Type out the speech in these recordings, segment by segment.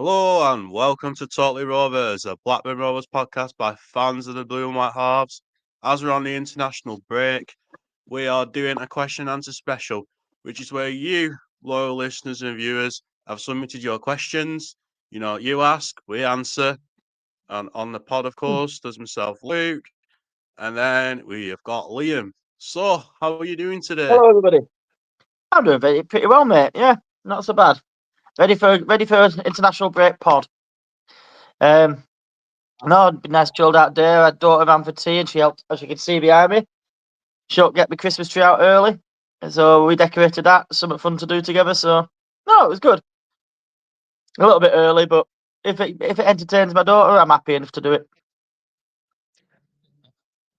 Hello and welcome to Totally Rovers, a Blackburn Rovers podcast by fans of the Blue and White Harps. As we're on the international break, we are doing a question and answer special, which is where you, loyal listeners and viewers, have submitted your questions. You ask, we answer. And on the pod, of course, there's myself, Luke, and then we have got Liam. So, how are you doing today? Hello, everybody. I'm doing pretty well, mate. Yeah, not so bad. Ready for an international break pod. No, it'd be a nice chilled out day. I had daughter around for tea, and she helped, as you can see behind me. She helped get the Christmas tree out early, so we decorated that. Something fun to do together. So no, it was good. A little bit early, but if it entertains my daughter, I'm happy enough to do it.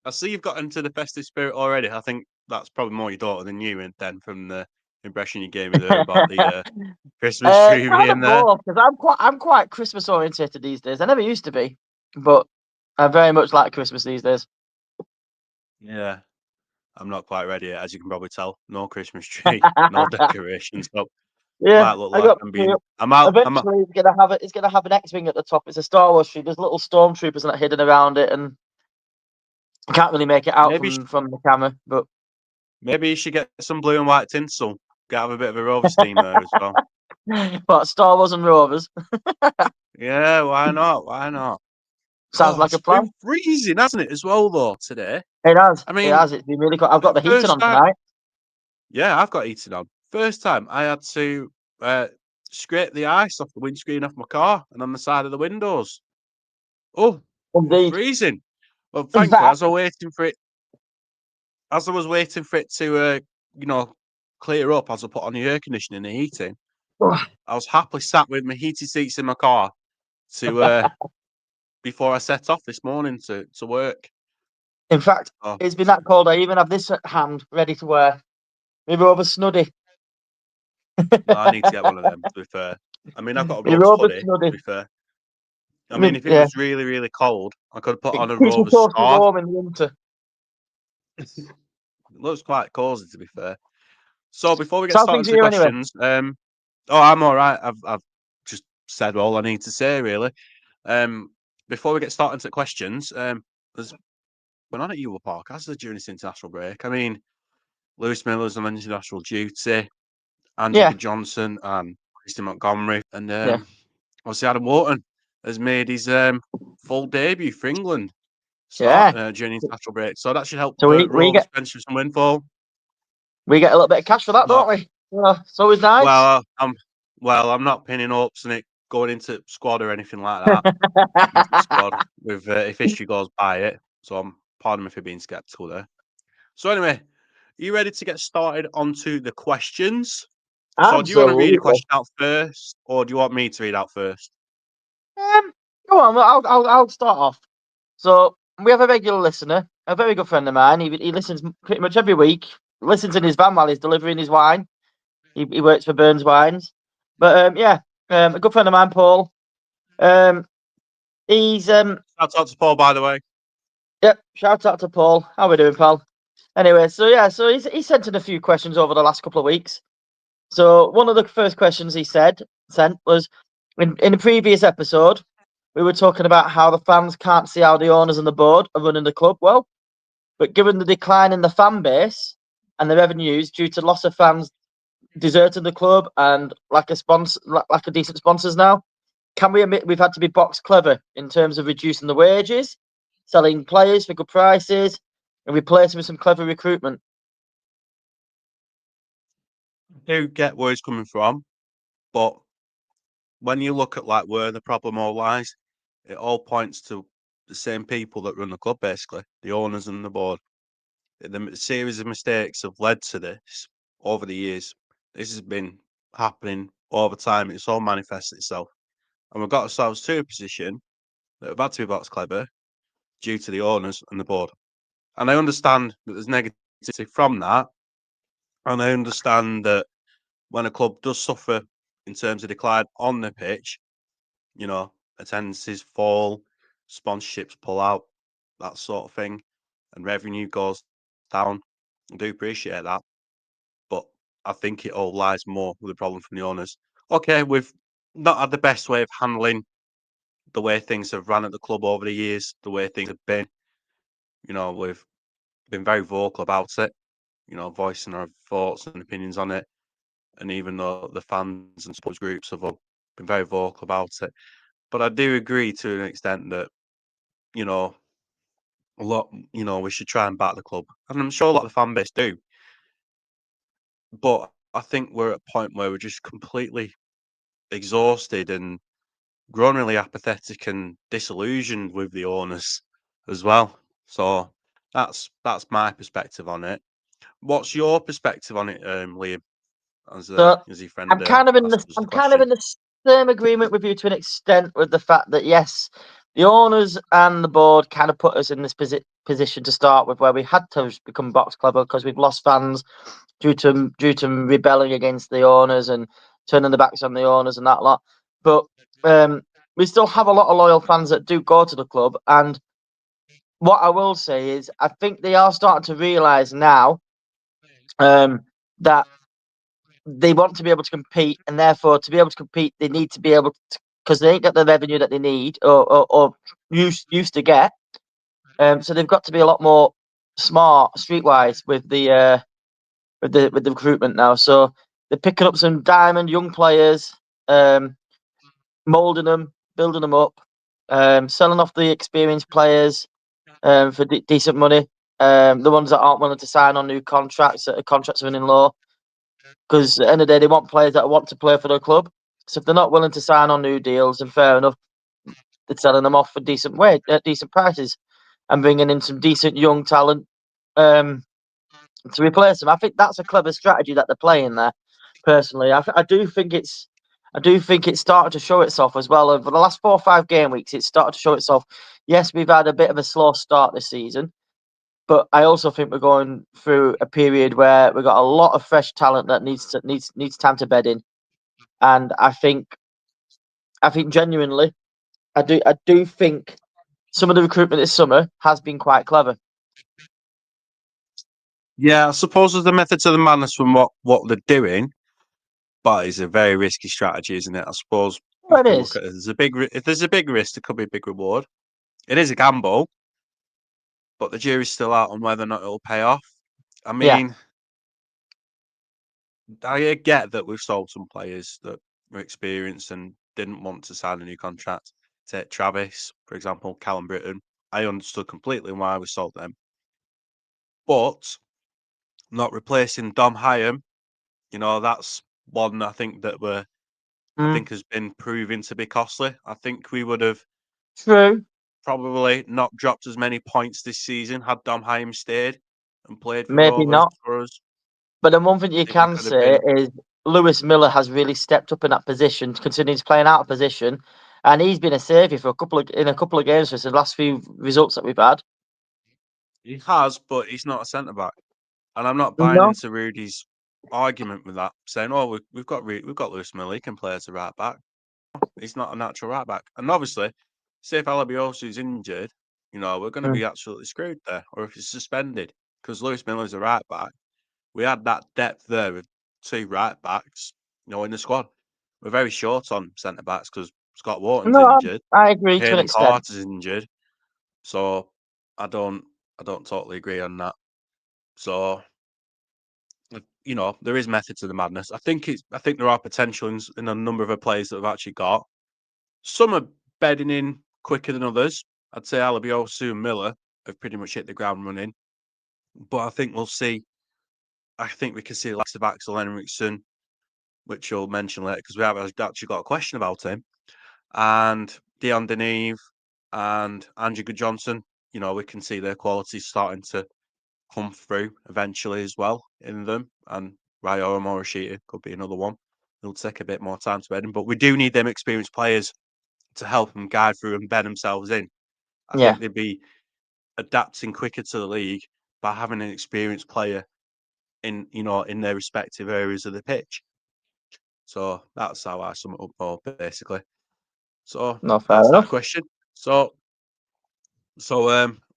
I see you've got into the festive spirit already. I think that's probably more your daughter than you, and then from the impression you gave me there about the Christmas tree Kind being of there. both, because I'm quite Christmas orientated these days. I never used to be, but I very much like Christmas these days. Yeah, I'm not quite ready yet, as you can probably tell. No Christmas tree, no decorations. So Yeah, might look I like got I'm being. I'm out. I'm out. eventually it's gonna have it's gonna have an X-wing at the top. It's a Star Wars tree. There's little stormtroopers that hidden around it, and I can't really make it out Maybe from the camera. But maybe you should get some blue and white tinsel. Get have a bit of a Rovers theme there as well. but Star Wars and Rovers Yeah, why not? Why not? sounds Oh, like it's a been plan. freezing, hasn't it, as well though today? It has, I it mean, has. It's been really cool. I've got the heating first on time. tonight. Yeah, I've got heating on. First time I had to scrape the ice off the windscreen off my car and on the side of the windows. Oh, it was Indeed. freezing. Well, In thankfully, fact, as I was waiting for it to, you know, clear up, as I put on the air conditioning and the heating, I was happily sat with my heated seats in my car to before I set off this morning to work. in fact, Oh, it's been that cold. I even have this at hand, ready to wear. My Rover Snuddy. well, I need to get one of them. To be fair, I mean, I've got a My Rovers Rover hoodie. To Snuddy. be fair, I I mean, mean, if it yeah, was really, really cold, I could have put it on a keeps me Rovers close to scarf. warm in the winter. It looks quite cozy, to be fair. So before we get So how started things to are the you anyway? questions, oh, I'm all right. I've just said all I need to say, really. Um, before we get started to the questions, there's we're not at Ewer Park as the during this international break. I mean, Lewis Miller's on international duty, Yeah, Angela Johnson and Christy Montgomery, and yeah, obviously Adam Wharton has made his full debut for England yeah. during the international break. So that should help So we Rovers get bench with some windfall. we get a little bit of cash for that, But don't we? It's always nice. I'm not pinning hopes on it going into squad or anything like that. Into the squad with if history goes by it. So I'm pardon me for being skeptical there. So anyway, are you ready to get started onto the questions? So do you want to read a Absolutely. question out first, or do you want me to read out first? Um, Go on. I'll start off. So we have a regular listener, a very good friend of mine. He listens pretty much every week. Listens in his van while he's delivering his wine. He works for Burns Wines. But yeah, a good friend of mine, Paul. Um, he's Shout out to Paul, by the way. Yep. Shout out to Paul. How we doing, pal? Anyway, so yeah, so he sent in a few questions over the last couple of weeks. So one of the first questions he sent was in the previous episode, we were talking about how the fans can't see how the owners and the board are running the club well. But given the decline in the fan base and the revenues due to loss of fans deserting the club and lack of decent sponsors now, can we admit we've had to be box clever in terms of reducing the wages, selling players for good prices, and replacing with some clever recruitment? I do get where he's coming from, but when you look at like where the problem all lies, it all points to the same people that run the club, basically, the owners and the board. The series of mistakes have led to this over the years. This has been happening over time. It's all manifested itself. And we've got ourselves to a position that we've had to be box clever due to the owners and the board. And I understand that there's negativity from that. And I understand that when a club does suffer in terms of decline on the pitch, attendances fall, sponsorships pull out, that sort of thing, and revenue goes down. I do appreciate that. But I think it all lies more with the problem from the owners. Okay, we've not had the best way of handling the way things have ran at the club over the years, the way things have been. We've been very vocal about it, voicing our thoughts and opinions on it. And even though the fans and supporters groups have all been very vocal about it. But I do agree to an extent that, you know, we should try and back the club. And I'm sure a lot of the fan base do. But I think we're at a point where we're just completely exhausted and grown really apathetic and disillusioned with the owners as well. So that's my perspective on it. What's your perspective on it, Liam? So As your friend I'm kind of in asked the us the I'm kind of question. in the same agreement with you to an extent with the fact that yes, the owners and the board kind of put us in this position to start with, where we had to become box club because we've lost fans due to rebelling against the owners and turning their backs on the owners and that lot. But we still have a lot of loyal fans that do go to the club, and what I will say is I think they are starting to realise now that they want to be able to compete, and therefore to be able to compete, they need to be able to, because they ain't got the revenue that they need or used to get. So they've got to be a lot more smart streetwise with the recruitment now. So they're picking up some diamond young players, molding them, building them up, selling off the experienced players for decent money. The ones that aren't willing to sign on new contracts, contracts are running low. Because at the end of the day, they want players that want to play for their club. So if they're not willing to sign on new deals, then fair enough, they're selling them off for decent prices, and bringing in some decent young talent to replace them. I think that's a clever strategy that they're playing there. Personally, I do think it's started to show itself as well. Over the last 4 or 5 game weeks, it's started to show itself. Yes, we've had a bit of a slow start this season, but I also think we're going through a period where we've got a lot of fresh talent that needs time to bed in. And I think genuinely, I do think some of the recruitment this summer has been quite clever. Yeah, I suppose there's a method to the madness from what they're doing, but it's a very risky strategy, isn't it? I suppose you Well, it can look is. at it as if there's a big risk, there could be a big reward. It is a gamble, but the jury's still out on whether or not it'll pay off. I Yeah. mean, I get that we've sold some players that were experienced and didn't want to sign a new contract. Take Travis, for example, Callum Britton. I understood completely why we sold them, but not replacing Dom Hyam, that's one I Mm, think has been proving to be costly. I think we would have true. probably not dropped as many points this season had Dom Hyam stayed and played for Maybe Rovers not. for us. But the one thing you I think we can could have say been. is Lewis Miller has really stepped up in that position, considering he's playing out of position, and he's been a saviour for a couple of games for us, the last few results that we've had. He has, but he's not a centre back, and I'm not buying No. into Rudy's argument with that, saying, "Oh, we've got Lewis Miller, he can play as a right back." He's not a natural right back, and obviously, say if Alabiosu's injured, we're going to Mm. be absolutely screwed there, or if he's suspended, because Lewis Miller's a right back. We had that depth there with two right backs, in the squad. We're very short on centre backs because Scott Wharton's No, injured, I agree to an Hayden extent. Carter's injured, so I don't I don't totally agree on that. So there is method to the madness. I think there are potential in a number of the players that we've actually got. Some are bedding in quicker than others. I'd say Alabiosu and Miller have pretty much hit the ground running, but I think we'll see. I think we can see the likes of Axel Henriksen, which you'll mention later because we have actually got a question about him, and Dion Deneve and Andrew Good Johnson. We can see their qualities starting to come through eventually as well in them. And Ryo Morishita could be another one. It'll take a bit more time to bed in, but we do need them experienced players to help them guide through and bed themselves in. I Yeah, think they'd be adapting quicker to the league by having an experienced player in their respective areas of the pitch. So that's how I sum it up all, basically. So no, fair that's that enough. question. So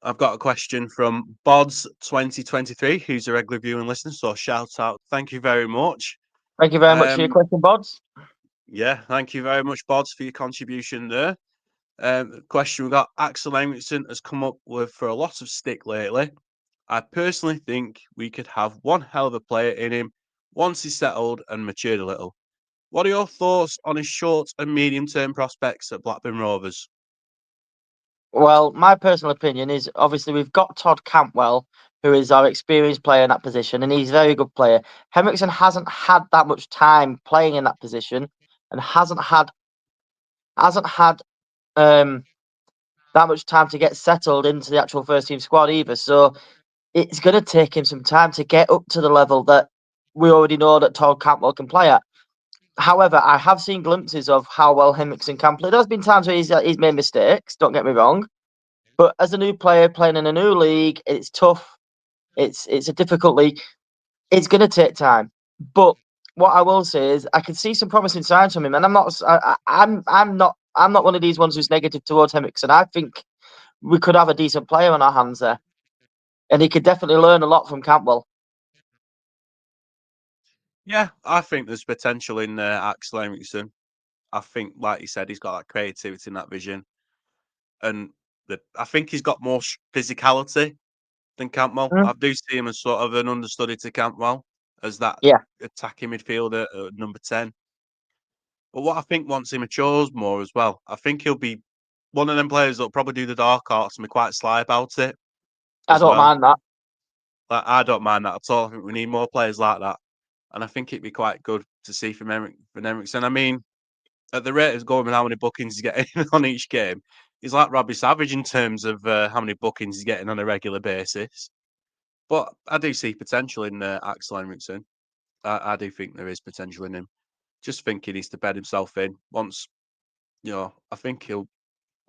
I've got a question from Bods2023, who's a regular viewer and listener. So shout out, thank you very much. Thank you very much for your Um, question, Bods. Yeah, thank you very much, Bods, for your contribution there. Question we got: Axel Henriksen has come up with for a lot of stick lately. I personally think we could have one hell of a player in him once he's settled and matured a little. What are your thoughts on his short and medium term prospects at Blackburn Rovers? Well, my personal opinion is obviously we've got Todd Cantwell, who is our experienced player in that position, and he's a very good player. Henriksen hasn't had that much time playing in that position, and hasn't had um, that much time to get settled into the actual first team squad either. So it's going to take him some time to get up to the level that we already know that Todd Cantwell can play at. However, I have seen glimpses of how well Henriksen can play. There's been times where he's made mistakes. Don't get me wrong. But as a new player playing in a new league, it's tough. It's a difficult league. It's going to take time. But what I will say is, I can see some promising signs from him, and I'm not one of these ones who's negative towards Henriksen. I think we could have a decent player on our hands there, and he could definitely learn a lot from Campbell. Yeah, I think there's potential in Axel Henriksen. I think, like you said, he's got that creativity and that vision, and I think he's got more physicality than Campbell. Mm, I do see him as sort of an understudy to Campbell as that yeah, attacking midfielder at number 10. But what I think once he matures more as well, I think he'll be one of them players that'll probably do the dark arts and be quite sly about it I as don't well. mind that. Like, I don't mind that at all. I think we need more players like that. And I think it'd be quite good to see from Henriksen. I mean, at the rate of going with how many bookings he's getting on each game, he's like Robbie Savage in terms of how many bookings he's getting on a regular basis. But I do see potential in Axel Henriksen. I do think there is potential in him. Just think he needs to bed himself in. Once, I think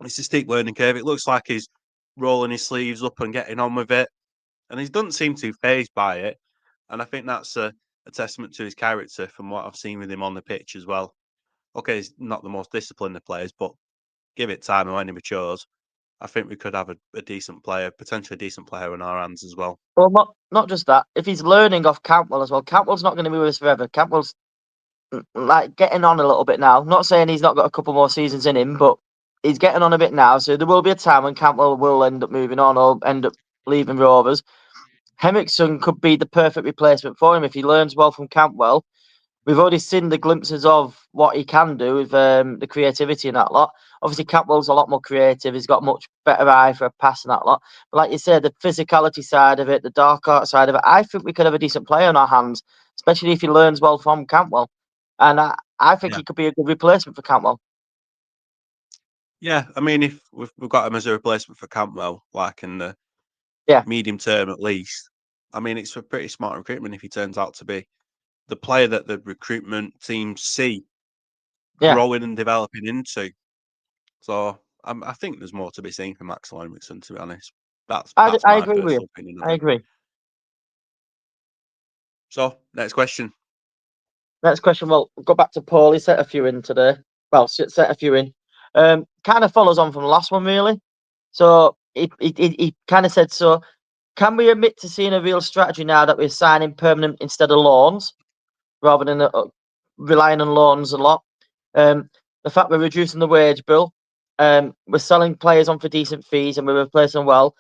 it's a steep learning curve. It looks like he's rolling his sleeves up and getting on with it. And he doesn't seem too phased by it. And I think that's a testament to his character from what I've seen with him on the pitch as well. Okay, he's not the most disciplined of players, but give it time and when he matures, I think we could have a decent player, potentially a decent player in our hands as well. Well, not just that. If he's learning off Campbell as well, Campbell's not going to be with us forever. Campbell's like getting on a little bit now. Not saying he's not got a couple more seasons in him, but he's getting on a bit now. So there will be a time when Campbell will end up moving on or end up leaving Rovers. Henriksen could be the perfect replacement for him if he learns well from Campbell. We've already seen the glimpses of what he can do with the creativity and that lot. Obviously, Campbell's a lot more creative. He's got much better eye for a pass and that lot. But like you said, the physicality side of it, the dark art side of it, I think we could have a decent player on our hands, especially if he learns well from Campbell. And I think Yeah. he could be a good replacement for Campbell. Yeah, I mean, if we've got him as a replacement for Campbell, like in the Yeah, medium term at least, I mean, it's a pretty smart recruitment if he turns out to be the player that the recruitment team see yeah. growing and developing into. So I think there's more to be seen from Axel Henriksen, to be honest. That's I my agree with you. personal opinion on I him. agree. So next question. Next question. Well, go back to Paul. He set a few in today. Well, set a few in. Kind of follows on from the last one, really. So he kind of said, so can we admit to seeing a real strategy now that we're signing permanent instead of loans, rather than relying on loans a lot? Um, the fact we're reducing the wage bill, we're selling players on for decent fees, and we're replacing well.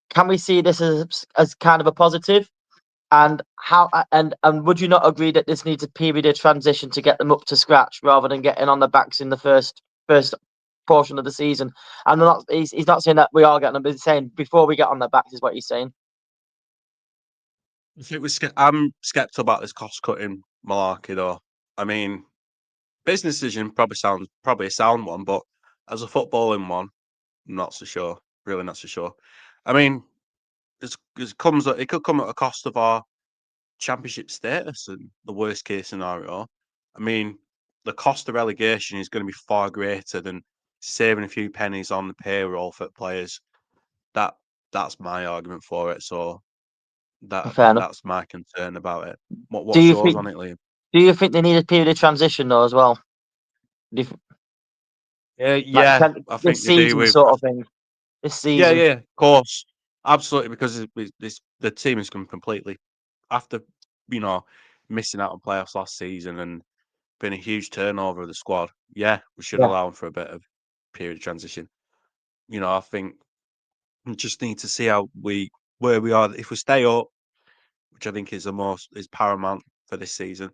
Can we see this as kind of a positive? And how and would you not agree that this needs a period of transition to get them up to scratch rather than getting on the backs in the first portion of the season? And he's not saying that we are getting them, but he's saying before we get on their backs is what he's saying. I think I'm skeptical about this cost cutting malarkey, though. I mean, business decision probably a sound one, but as a footballing one, I'm not so sure. Really, not so sure. I mean, it could come at a cost of our championship status in the worst case scenario. I mean, the cost of relegation is going to be far greater than saving a few pennies on the payroll for players. That that's my argument for it. So Fair enough. that's my concern about it. Do What's you yours think on it, Liam? do you think they need a period of transition though as well? Like Yeah, I this think they do season with sort of thing? This yeah, season. yeah, of course, absolutely, because the team has come completely after you know missing out on playoffs last season and been a huge turnover of the squad. Yeah, we should Yeah, allow him for a bit of period of transition. I think we just need to see where we are. If we stay up, which I think is paramount for this season,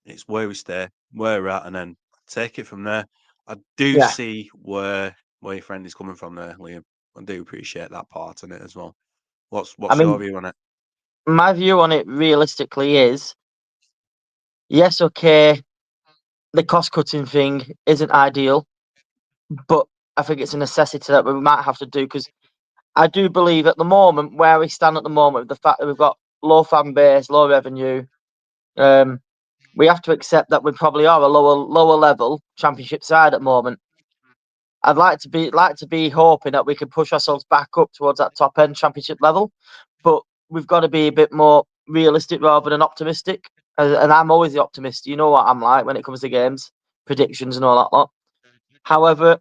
it's where we stay, where we're at, and then take it from there. I do yeah. see where your friend is coming from there, Liam. I do appreciate that part in it as well. I What's your mean, view on it? my view on it realistically is yes, okay, the cost cutting thing isn't ideal, but I think it's a necessity that we might have to do because I do believe at the moment where we stand at the moment, with the fact that we've got low fan base, low revenue, um, we have to accept that we probably are a lower level championship side at the moment. I'd like to be hoping that we can push ourselves back up towards that top end championship level, but we've got to be a bit more realistic rather than optimistic. And I'm always the optimist. You know what I'm like when it comes to games, predictions, and all that lot. However,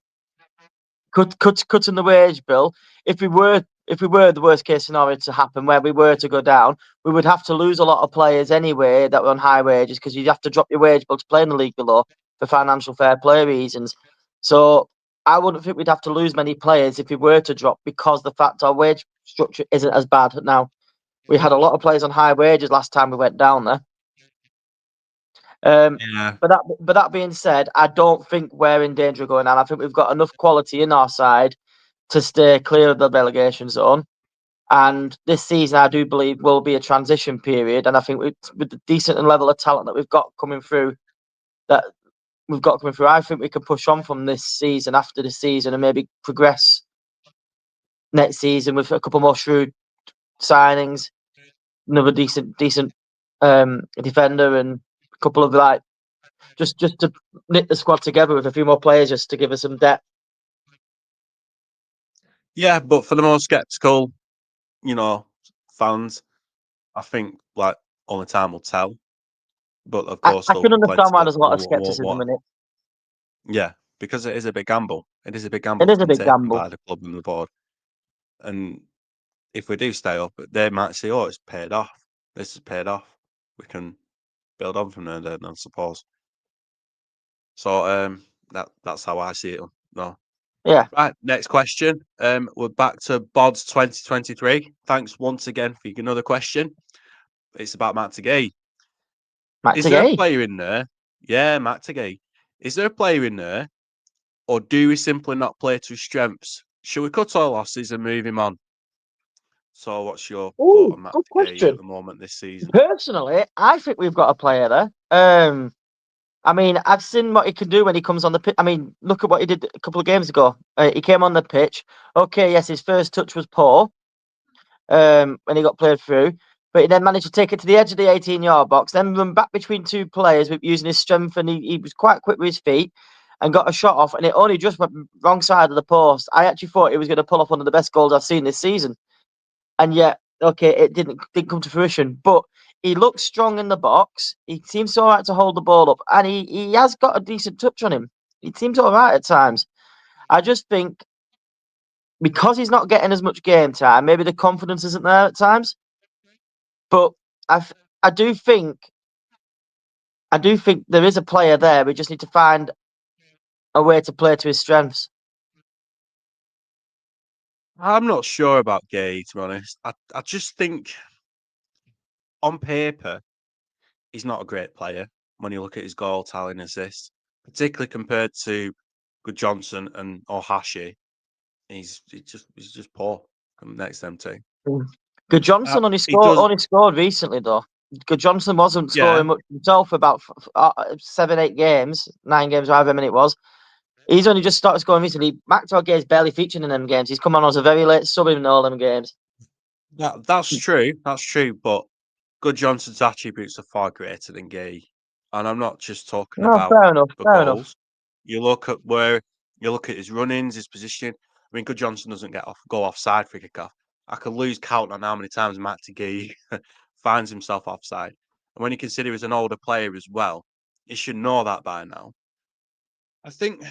cutting the wage bill. If we were the worst case scenario to happen, where we were to go down, we would have to lose a lot of players anyway that were on high wages because you'd have to drop your wage bill to play in the league below for financial fair play reasons. So I wouldn't think we'd have to lose many players if we were to drop because the fact our wage structure isn't as bad now. We had a lot of players on high wages last time we went down there. Um, Yeah, but that being said, I don't think we're in danger of going down. I think we've got enough quality in our side to stay clear of the relegation zone. And this season, I do believe, will be a transition period. And I think with the decent and level of talent that that we've got coming through, I think we can push on from this season after the season and maybe progress next season with a couple more shrewd signings, another decent defender, and a couple of just to knit the squad together with a few more players just to give us some depth. yeah, but for the more skeptical, you know, fans, I think only time will tell. But of course, I there'll can be plenty understand why that there's a lot of skepticism in it. yeah, because it is a big gamble. It is a big gamble It that's is a been big taken gamble. by the club and the board. And if we do stay up, they might say, "Oh, it's paid off. This is paid off. We can build on from there." Then I suppose. So that's how I see it. No. Yeah, Right, next question. We're back to Bod's 2023. Thanks once again for another question. It's about Matt Gay. Matt Is there a Gay. player in there? Yeah, Matt Gay. Is there a player in there, or do we simply not play to his strengths? Should we cut our losses and move him on? So, what's your thought Oh, on Matt good Gay at question. the moment this season? Personally, I think we've got a player there. I mean, I've seen what he can do when he comes on the pitch. I mean, look at what he did a couple of games ago. He came on the pitch. Okay, yes, his first touch was poor. When he got played through, but he then managed to take it to the edge of the 18-yard box, then run back between two players with using his strength, and he was quite quick with his feet and got a shot off, and it only just went wrong side of the post. I actually thought he was going to pull off one of the best goals I've seen this season, and yet, okay, it didn't come to fruition. But he looks strong in the box. He seems all right to hold the ball up, and he has got a decent touch on him. He seems all right at times. I just think because he's not getting as much game time, maybe the confidence isn't there at times. But I, f- I do think, I do think there is a player there. We just need to find a way to play to his strengths. I'm not sure about Gay, to be honest. I just think on paper, he's not a great player when you look at his goal tally and assists, particularly compared to Good Johnson and Ohashi. He's just poor next to them two. Mm. Good Uh, Johnson only he scored does, only scored recently though. Good Johnson wasn't yeah. scoring much himself for about 7, 8 games, 9 games, however many it was. He's only just started scoring recently. Maxwell Gay's barely featured in them games. He's come on as a very late sub in all them games. That's true. That's true. But Good Johnson's attributes are far greater than Gay, and I'm not just talking No, about fair enough. the Fair enough. goals. You look at his run-ins, his positioning. I mean, Good Johnson doesn't go offside for a kick-off. I could lose count on how many times Matt Gay finds himself offside. And when you consider he's an older player as well, you should know that by now. I think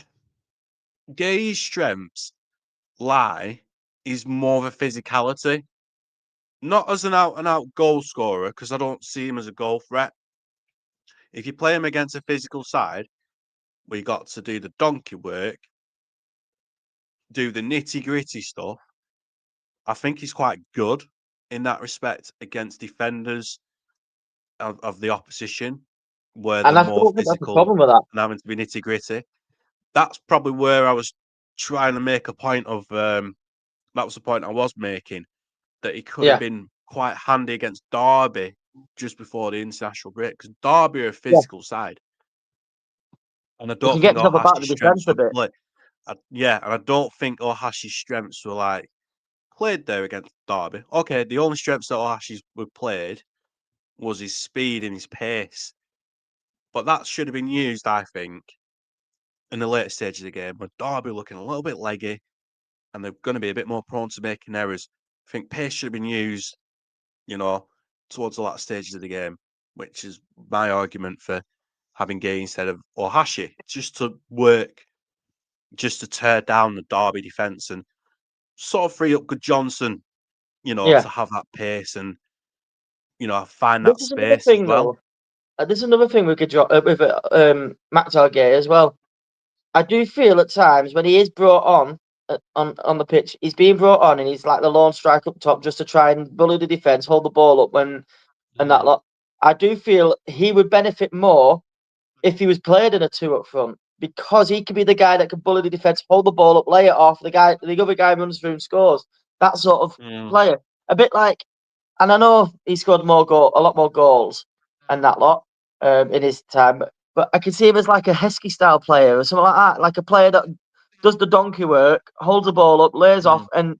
Gay's strengths lie is more of a physicality, not as an out and out goal scorer, because I don't see him as a goal threat. If you play him against a physical side, we got to do the donkey work, do the nitty gritty stuff. I think he's quite good in that respect against defenders of the opposition, where they're And I more don't think that's a physical problem with that. and having to be nitty gritty. That's probably where I was trying to make a point of. That was the point I was making, that he could have Yeah, been quite handy against Derby just before the international break, because Derby are a yeah. physical side, and I You don't can get think yourself about the Ohashi's defence strengths a were bit. yeah, and I don't think Ohashi's strengths were like played there against Derby. Okay, the only strengths that Ohashi's were played was his speed and his pace, but that should have been used, I think, in the later stage of the game when Derby looking a little bit leggy and they're going to be a bit more prone to making errors. I think pace should have been used, you know, towards the latter stages of the game, which is my argument for having Gay instead of Ohashi, just to work, just to tear down the Derby defence and sort of free up Good Johnson, Yeah. to have that pace and, find This that is another space as thing, well. though. This is another thing we could drop with Max Gay as well. I do feel at times when he is brought on the pitch, he's being brought on and he's like the lone strike up top just to try and bully the defence, hold the ball up and that lot. I do feel he would benefit more if he was played in a two up front because he could be the guy that can bully the defence, hold the ball up, lay it off. The other guy runs through and scores. That sort of Mm. player, a bit like, and I know he scored a lot more goals and that lot in his time, but I can see him as like a Heskey style player or something like that, like a player that does the donkey work, holds the ball up, lays off, Mm. and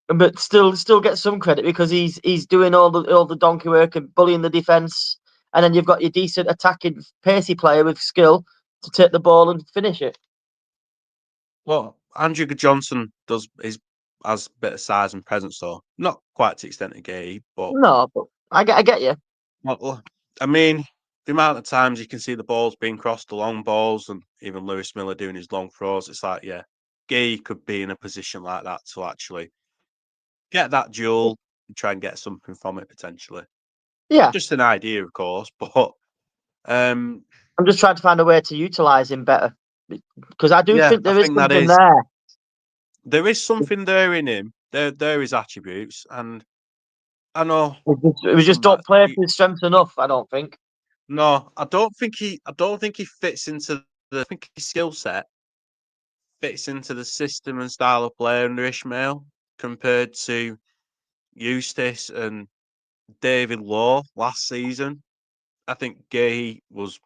but still gets some credit because he's doing all the donkey work and bullying the defense, and then you've got your decent attacking pacey player with skill to take the ball and finish it. Well, Andrew Johnson has a bit of size and presence, though not quite to the extent of Gay, but No, but I get you. well, I mean, the amount of times you can see the balls being crossed, the long balls, and even Lewis Miller doing his long throws, it's like, yeah, Gay could be in a position like that to actually get that duel and try and get something from it potentially. Yeah, Just an idea, of course, but um, I'm just trying to find a way to utilize him better because I do yeah, think I there is think something there. there is something there in him. There is attributes, and I know We just some don't might. play to his strengths enough. I don't think. No, I don't think he fits into the. I think his skill set fits into the system and style of play under Ishmael compared to Eustace and David Law last season. I think Gay was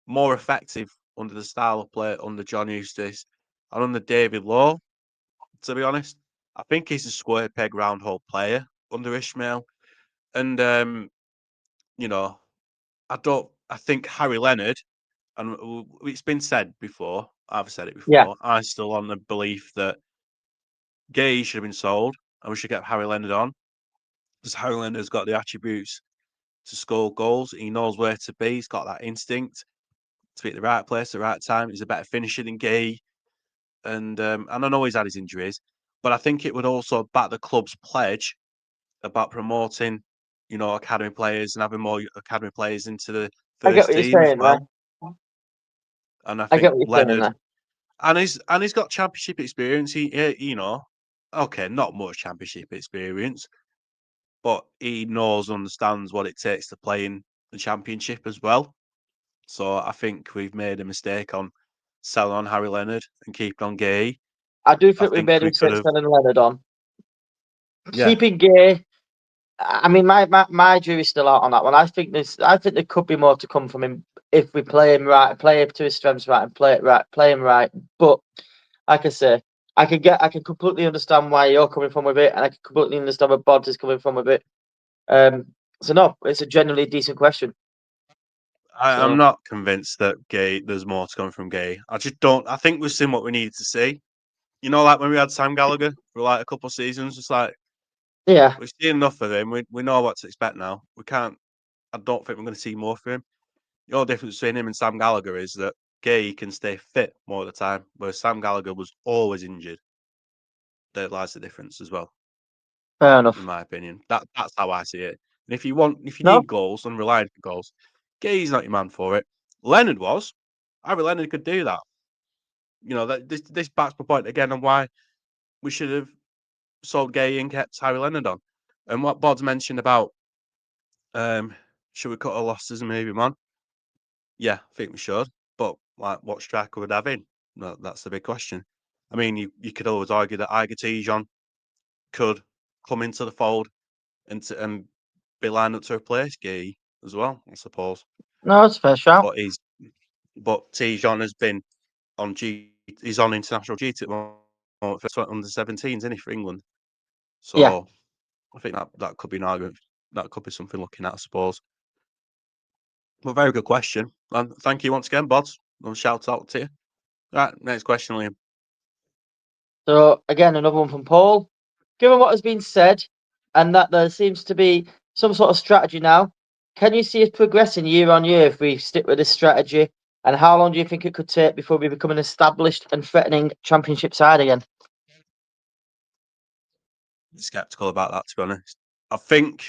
more effective under the style of play under John Eustace and under David Law. To be honest, I think he's a square peg round hole player under Ishmael, and you know, I don't. I think Harry Leonard, and it's been said before. I've said it Yeah, before. I'm still on the belief that Gay should have been sold, and we should get Harry Leonard on because Harry Leonard's got the attributes to score goals. He knows where to be. He's got that instinct to be at the right place at the right time. He's a better finisher than Gay, and I know he's had his injuries, but I think it would also back the club's pledge about promoting, academy players and having more academy players into the I get first what you're team as saying there. well. And I I get think what you're saying Leonard there. and he's got championship experience. Okay, not much championship experience, but he knows, understands what it takes to play in the championship as well. So I think we've made a mistake on selling on Harry Leonard and keeping on Gay. I do I think we think made a we could mistake have, selling Leonard on. yeah. Keeping Gay, I mean, my jury's still out on that one. I think there could be more to come from him if we play him right, play him to his strengths right, and play it right, play him right. But like I say, I can completely understand why you're coming from with it, and I can completely understand where Bod is coming from with it. So no, it's a genuinely decent question. I'm So not convinced that Gay. There's more to come from Gay. I just don't. I think we've seen what we needed to see. Like when we had Sam Gallagher for like a couple of seasons. It's like yeah, we've seen enough of him. We know what to expect now. We can't. I don't think we're going to see more from him. The only difference between him and Sam Gallagher is that Gay can stay fit more of the time, whereas Sam Gallagher was always injured. There lies the difference as well, fair in enough. my opinion. That's how I see it. And if you No, need goals and rely on goals, Gay's not your man for it. Leonard was. Harry Leonard could do that. This backs my point again on why we should have sold Gay and kept Harry Leonard on. And what Bod's mentioned about should we cut our losses and move him on? Yeah, I think we should. But like, what striker would have in? That's the big question. I mean, you could always argue that Igor could come into the fold and be lined up to replace Gay as well, I suppose. No, it's a fair shout. But Tijon has been on he's on international duty at the moment for under 17s, isn't he, for England? Yeah. So I think that could be an argument. That could be something looking at, I suppose. But very good question. And thank you once again, Bods. I'll shout out to you. Right, next question, Liam. So again, another one from Paul. Given what has been said, and that there seems to be some sort of strategy now, can you see us progressing year on year if we stick with this strategy? And how long do you think it could take before we become an established and threatening championship side again? Skeptical about that, to be honest. I think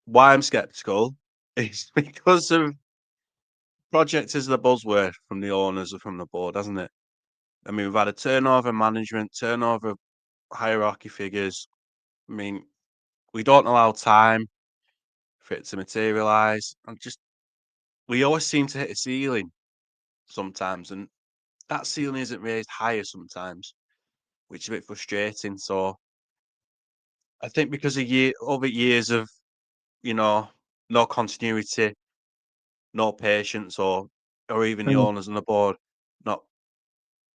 why I'm skeptical is because of project is the buzzword from the owners or from the board, hasn't it? I mean, we've had a turnover of management, turnover of hierarchy figures. I mean, we don't allow time for it to materialise. We always seem to hit a ceiling sometimes, and that ceiling isn't raised higher sometimes, which is a bit frustrating. So I think because of over years of, no continuity, no patience, or even the owners and the board not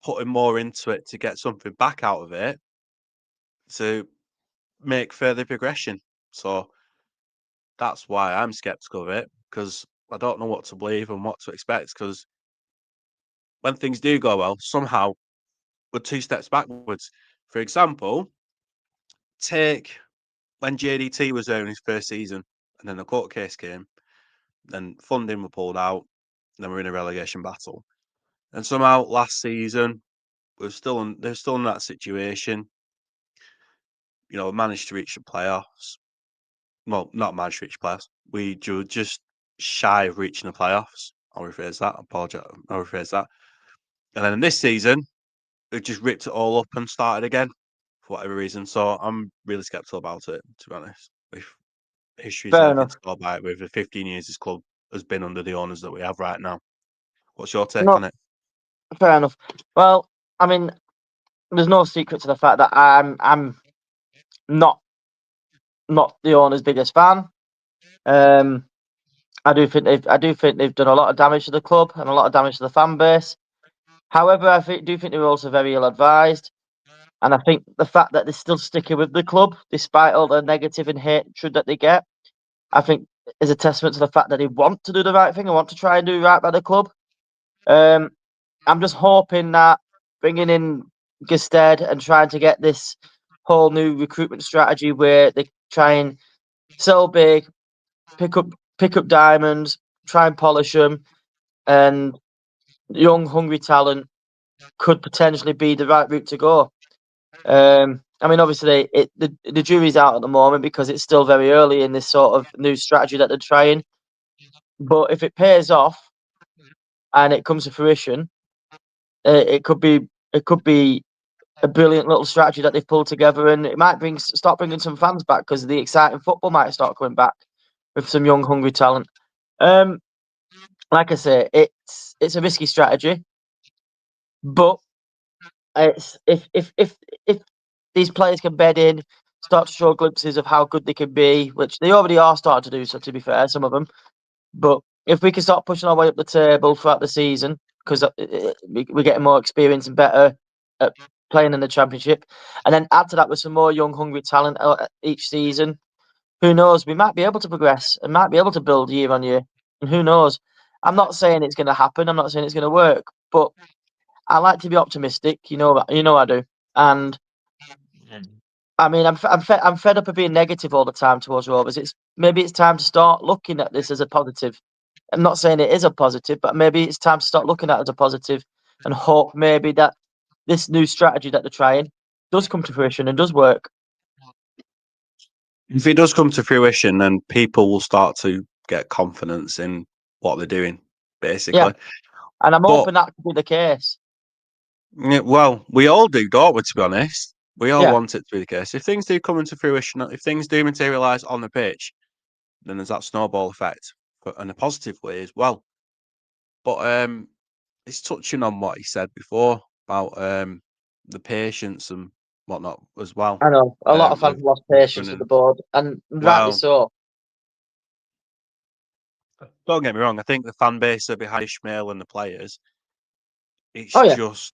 putting more into it to get something back out of it to make further progression. So that's why I'm skeptical of it, because I don't know what to believe and what to expect. Because when things do go well, somehow we're 2 steps backwards. For example, take when JDT was there in his first season, and then the court case came, then funding were pulled out, and then we're in a relegation battle. And somehow last season, they're still in that situation. We managed to reach the playoffs. Well, not managed to reach playoffs. We were just shy of reaching the playoffs. I'll rephrase that. I'll rephrase that. And then in this season, we just ripped it all up and started again for whatever reason. So I'm really skeptical about it, to be honest. If history's Fair anything enough. to go by with, the 15 years this club has been under the owners that we have right now. What's your take No, on it? fair enough. Well, I mean, there's no secret to the fact that I'm not the owner's biggest fan. I do think they've done a lot of damage to the club and a lot of damage to the fan base. However, do think they're also very ill advised. And I think the fact that they're still sticking with the club, despite all the negative and hatred that they get, I think is a testament to the fact that they want to do the right thing and want to try and do right by the club. I'm just hoping that bringing in Gusted and trying to get this whole new recruitment strategy where they try and sell big, pick up diamonds, try and polish them, and young, hungry talent could potentially be the right route to go. I mean, obviously, the jury's out at the moment because it's still very early in this sort of new strategy that they're trying. But if it pays off and it comes to fruition, it could be a brilliant little strategy that they've pulled together, and it might start bringing some fans back because the exciting football might start coming back with some young, hungry talent. Like I say, it's a risky strategy, but it's if these players can bed in, start to show glimpses of how good they can be, which they already are starting to do. So to be fair, some of them, but if we can start pushing our way up the table throughout the season, because we're getting more experience and better at playing in the championship, and then add to that with some more young, hungry talent each season, who knows? We might be able to progress and might be able to build year on year. And who knows? I'm not saying it's going to happen. I'm not saying it's going to work, but I like to be optimistic. I do. And I mean, I'm fed up of being negative all the time towards Rovers. Maybe it's time to start looking at this as a positive. I'm not saying it is a positive, but maybe it's time to start looking at it as a positive and hope maybe that this new strategy that they're trying does come to fruition and does work. If it does come to fruition, then people will start to get confidence in what they're doing, basically. Yeah. And I'm But hoping that could be the case. well, we all do, don't we? To be honest, we all Yeah. want it to be the case. If things do come into fruition, if things do materialise on the pitch, then there's that snowball effect, in a positive way as well. But it's touching on what he said before about the patience and whatnot as well. I know. A lot of fans With lost patience with the running. board, and rightly Well, so. don't get me wrong. I think the fan base are behind Ishmael and the players. It's Oh, yeah. just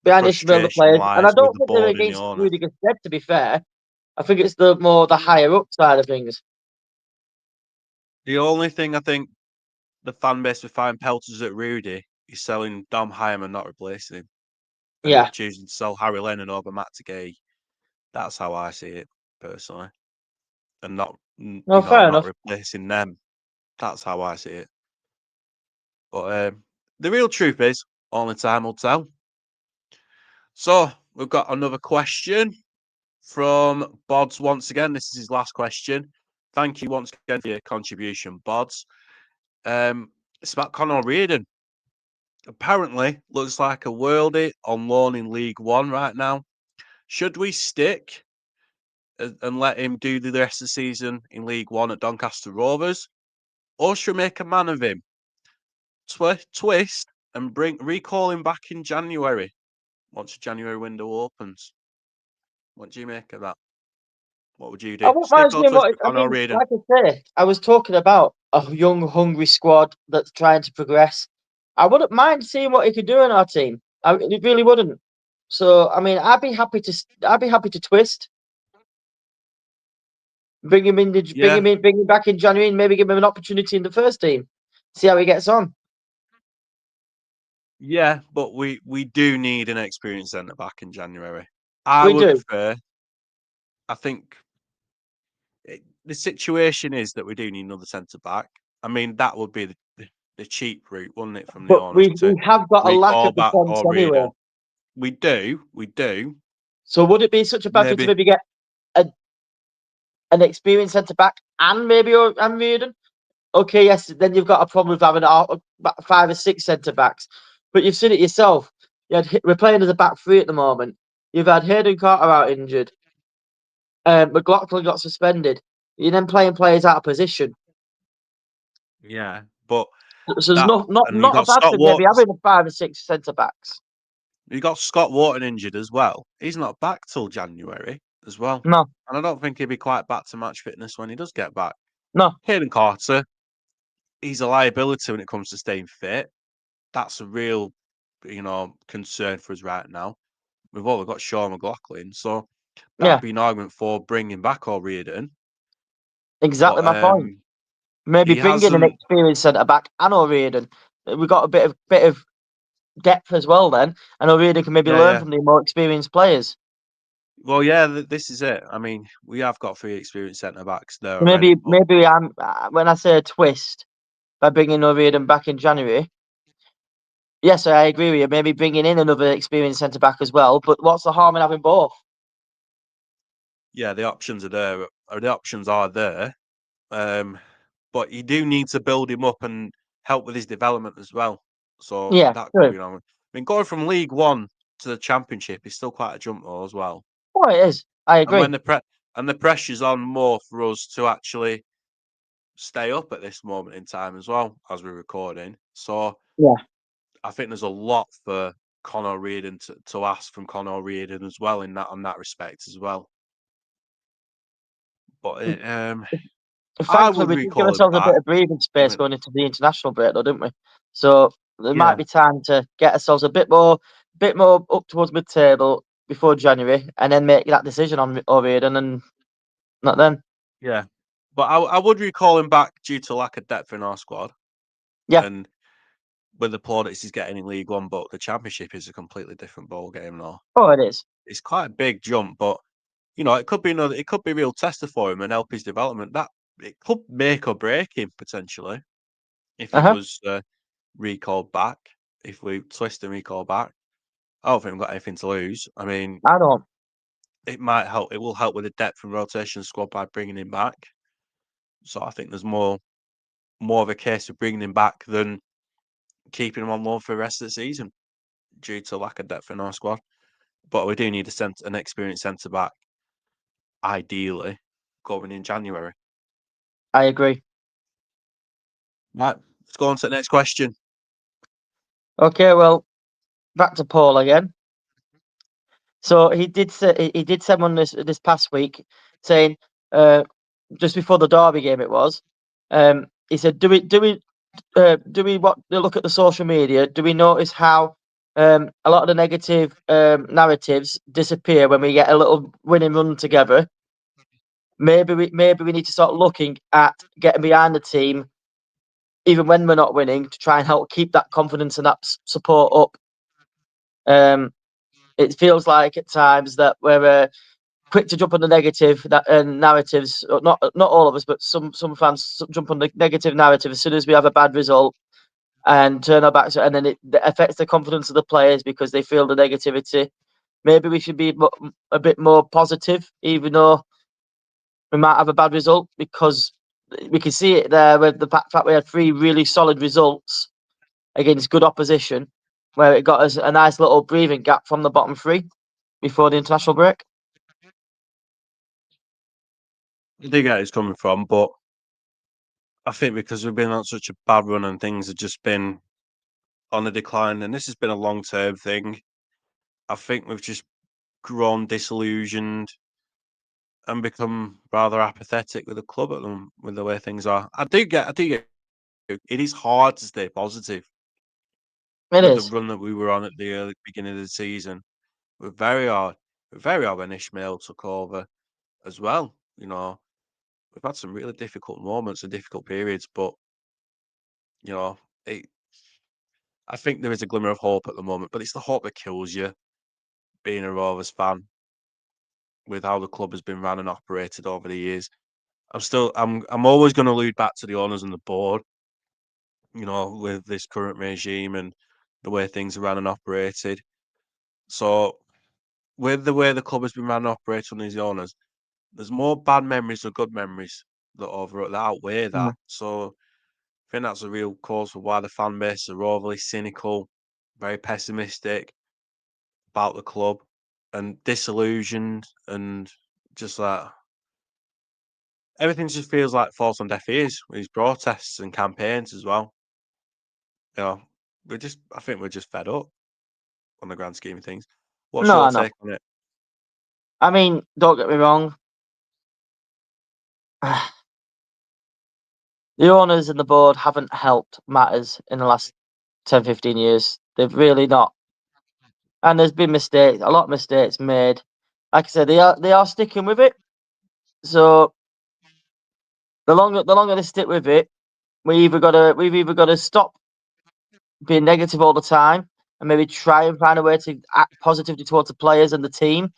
the Behind Ishmael, the frustration players. And I lies with don't the think they're board and the against owner. Rudiger's head, to be fair. I think it's the more the higher up side of things. The only thing I think the fan base would find pelters at Rudy is selling Dom Hyam and not replacing him, and Yeah. choosing to sell Harry Lennon over Matt Gay. That's how I see it personally, and No, fair not enough. replacing them. That's how I see it. But the real truth is, only time will tell. So we've got another question from Bods once again. This is his last question. Thank you once again for your contribution, Bods. It's about Conor Reardon. Apparently, looks like a worldie on loan in League One right now. Should we stick and let him do the rest of the season in League One at Doncaster Rovers, or should we make a man of him? Twist and recall him back in January once the January window opens. What do you make of that? What would you I do? wouldn't mind Stick or seeing twist what with I Conor mean. Reardon? Like I say, I was talking about a young, hungry squad that's trying to progress. I wouldn't mind seeing what he could do in our team. I really wouldn't. So, I mean, I'd be happy to twist, bring him in, Yeah, bring him back in January, and maybe give him an opportunity in the first team. See how he gets on. yeah, but we do need an experienced centre back in January. I We would do, prefer. I think the situation is that we do need another centre back. I mean, that would be the cheap route, wouldn't it, from the but owners we to have got a lack recall of back defence or anyway. Reardon? We do. So, would it be such a bad thing to Maybe, maybe get a, an experienced centre back and maybe and Reardon? Okay, yes, then you've got a problem with having about 5 or 6 centre backs. But you've seen it yourself. We're playing as a back three at the moment. You've had Hayden Carter out injured. McLaughlin got suspended. You're then playing players out of position. yeah, but So there's that and you not a got bad Scott thing maybe Wharton. having a 5 or 6 centre backs. You got Scott Wharton injured as well. He's not back till January as well, No, and I don't think he'll be quite back to match fitness when he does get back. no, Hayden Carter, he's a liability when it comes to staying fit. That's a real, concern for us right now. We've only got Sean McLaughlin, so that'd yeah, be an argument for bringing back O'Riordan. exactly But my point. Maybe he bring in an hasn't. experienced centre back and O'Riordan. We've got a bit of depth as well then, and O'Riordan can maybe Yeah, learn yeah. from the more experienced players. Well, yeah. This is it. I mean, we have got 3 experienced centre backs there already, Maybe but I'm when I say a twist by bringing O'Riordan back in January. Yes, I agree with you. Maybe bringing in another experienced centre back as well. But what's the harm in having both? yeah, the options are there. Or the options are there. Um, but you do need to build him up and help with his development as well. So Yeah, that could true. be on. I mean, going from League One to the Championship is still quite a jump though as well. Oh, it is. I And when agree. the pressure's on more for us to actually stay up at this moment in time as well as we're recording. So Yeah. I think there's a lot for Conor Reardon to ask from Conor Reardon as well in that on that respect as well. But I Thankfully, would we did give recall him ourselves a bit back. of breathing I space think, going into the international break, though, didn't we? So there might yeah, be time to get ourselves a bit more up towards mid-table before January, and then make that decision on O'Riordan, and not then. yeah. But I would recall him back due to lack of depth in our squad Yeah. and with the plaudits he's getting in League One. But the Championship is a completely different ball game now. Oh, it is. It's quite a big jump, but it could be another. It could be a real tester for him and help his development. That it could make or break him potentially if he Uh-huh. was recalled back. If we twist and recall back, I don't think we've got anything to lose. I mean, I don't. it might help. It will help with the depth and rotation squad by bringing him back. So I think there's more more of a case of bringing him back than keeping him on loan for the rest of the season due to lack of depth in our squad. But we do need an experienced centre back, ideally, going in January. I agree. Right, let's go on to the next question. Okay, well, back to Paul again. So he did send one this past week saying, just before the Derby game it was, he said, do we look at the social media? Do we notice how a lot of the negative narratives disappear when we get a little winning run together? Maybe we need to start looking at getting behind the team, even when we're not winning, to try and help keep that confidence and that support up. It feels like at times that we're quick to jump on the negative narratives. Not all of us, but some fans jump on the negative narrative as soon as we have a bad result and turn our backs, and then it affects the confidence of the players because they feel the negativity. Maybe we should be a bit more positive, even though we might have a bad result, because we can see it there with the fact we had 3 really solid results against good opposition, where it got us a nice little breathing gap from the bottom 3 before the international break. I do get where it's coming from, but I think because we've been on such a bad run and things have just been on a decline, and this has been a long-term thing, I think we've just grown disillusioned and become rather apathetic with the club at them, with the way things are. I do get it is hard to stay positive It with the is. run that we were on at the early beginning of the season. We're very hard. Very hard when Ishmael took over as well. You know, we've had some really difficult moments and difficult periods, but you know, it, I think there is a glimmer of hope at the moment, but it's the hope that kills you. Being a Rovers fan, with how the club has been run and operated over the years, I'm always going to allude back to the owners and the board. You know, with this current regime and the way things are run and operated. So, with the way the club has been run and operated on these owners, there's more bad memories than good memories that outweigh that. Mm. So, I think that's a real cause for why the fan base are overly cynical, very pessimistic about the club, and disillusioned, and just like everything just feels like falls on deaf ears with these protests and campaigns as well. You know, I think we're just fed up on the grand scheme of things. What's No, your I know. take on it? I mean, don't get me wrong. The owners and the board haven't helped matters in the last 10, 15 years. They've really not. And there's been mistakes, a lot of mistakes made. Like I said, they are sticking with it. So the longer they stick with it, we've either gotta stop being negative all the time and maybe try and find a way to act positively towards the players and the team.